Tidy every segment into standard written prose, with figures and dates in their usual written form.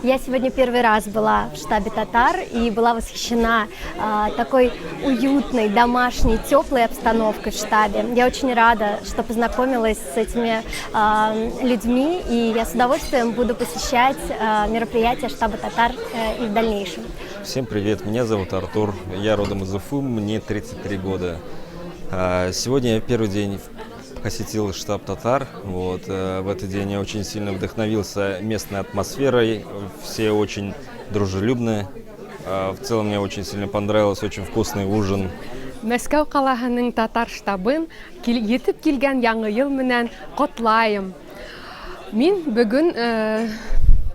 Я сегодня первый раз была в штабе татар и была восхищена такой уютной, домашней, теплой обстановкой в штабе. Я очень рада, что познакомилась с этими людьми, и я с удовольствием буду посещать мероприятия штаба татар и в дальнейшем. Всем привет, меня зовут Артур, я родом из Уфы, мне 33 года. Сегодня я первый день посетил штаб татар. В этот день я очень сильно вдохновился местной атмосферой, все очень дружелюбные. В целом мне очень сильно понравился, очень вкусный ужин. Мәскәү қаласының татар штабын етіп келген яңы ел менән котлайым. Мин бүген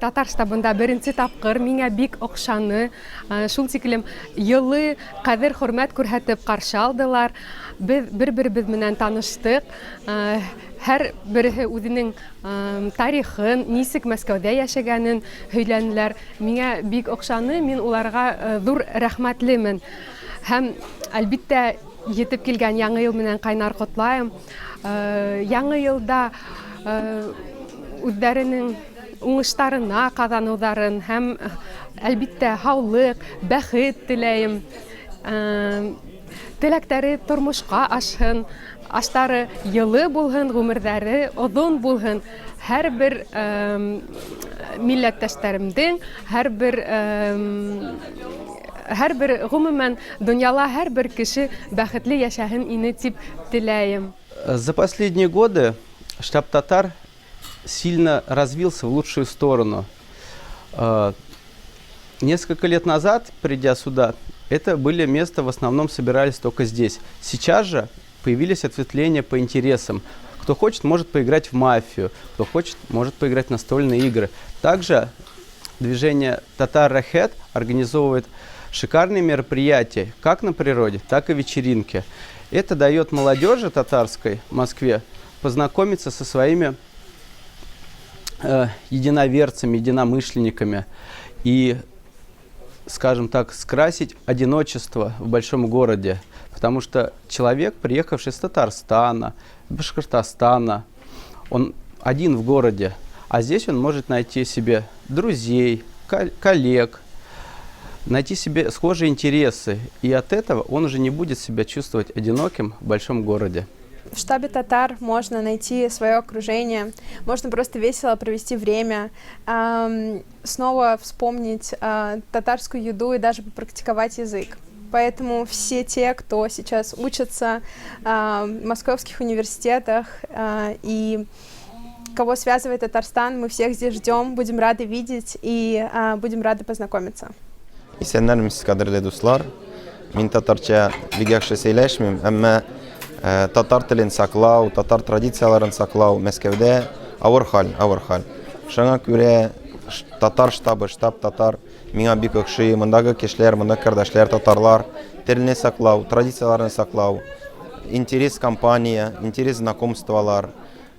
татар штабында беренче тапкыр, миңа бик окшаны, шул тиклем йылы кадер хөрмәт күрһәтеп каршы алдылар. Без бер-беребез менән таныштык. Һәр бере үзенең тарихын, нисек Мәскәүдә яшәгәнен һөйләнделәр. Миңа бик окшаны, мин уларга зур рәхмәтлемен. Һәм әлбиттә етеп килгән яңы ел менән кайнар котлайым. Яңы елда үзләренең уңыштарына казанударын һәм әлбиттә һаулык, бәхет теләйем. Теләктәре тормышка ашһын, аштары йылы булһын, гомерләре озын булһын. Һәрбер милләттәшләремнең, һәрбер гомумән дөньяла һәрбер кеше бәхетле яшәһен ине дип теләйем. За последние годы штаб татар сильно развился в лучшую сторону. Несколько лет назад, придя сюда, это были места, в основном собирались только здесь. Сейчас же появились ответвления по интересам. Кто хочет, может поиграть в мафию, кто хочет, может поиграть в настольные игры. Также движение Татар Рахет организовывает шикарные мероприятия, как на природе, так и вечеринки. Это дает молодежи татарской в Москве познакомиться со своими единоверцами, единомышленниками и, скажем так, скрасить одиночество в большом городе. Потому что человек, приехавший из Татарстана, Башкортостана, он один в городе, а здесь он может найти себе друзей, коллег, найти себе схожие интересы. И от этого он уже не будет себя чувствовать одиноким в большом городе. В штабе татар можно найти свое окружение, можно просто весело провести время, снова вспомнить татарскую еду и даже попрактиковать язык. Поэтому все те, кто сейчас учатся в московских университетах и кого связывает Татарстан, мы всех здесь ждем, будем рады видеть и будем рады познакомиться. Исәннәрмез, кадерле дуслар. Мин татарча бик яхшы сөйләшмим, әмма татар телен саклау, татар традицияларын саклау Мәскәүдә авыр хәл. Шуңа күрә татар штабы, штаб татар миңа бик охшый. Мондагы кешеләр, мондагы кардәшләр татарлар телне саклау, традицияларын саклау, интерес компания, интерес знакомстволар,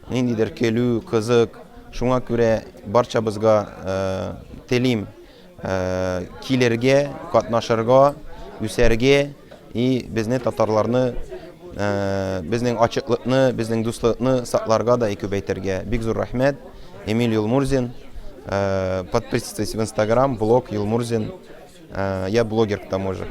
ниндидер көлү, кызык. Шуңа күрә барчабызга телим килергә, катнашырга, үсәргә и безне татарларны, безнең ачыклыкны, безнең дуслыкны сакларга да күбәйтергә. Бик зур рәхмәт. Эмиль Юлмурзин. Подписывайтесь в Instagram, блог Юлмурзин. Я блогер к тому же.